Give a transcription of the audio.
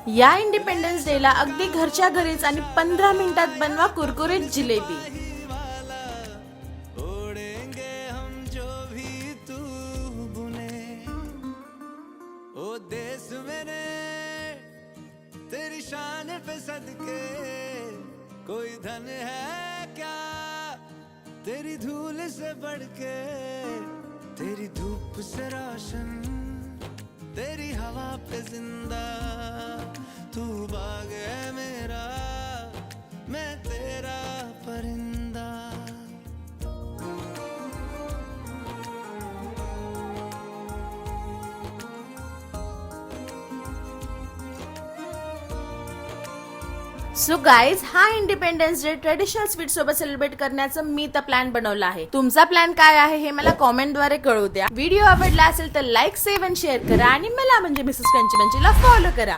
या इंडिपेंडन्स डेला अगदी घरच्या घरीच आणि 15 मिनिटात बनवा कुरकुरीत जिलेबी। ओ देश मेरे तेरी शान पे सदके कोई धन है क्या तेरी धूल से बढ़ के तेरी धूप से रोशन तेरी हवा पे जिंदा तू बाग है मेरा मैं तेरा परिंदा। सो गाईज, हा इंडिपेंडन्स डे ट्रेडिशनल स्वीट सोबत सेलिब्रेट करण्याचं मी तर प्लॅन बनवला आहे। तुमचा प्लॅन काय आहे हे मला कॉमेंटद्वारे कळू द्या। व्हिडिओ आवडला असेल तर लाईक, सेव्ह आणि शेअर करा आणि मला म्हणजे मिसेस क्रंची बंचीला फॉलो करा।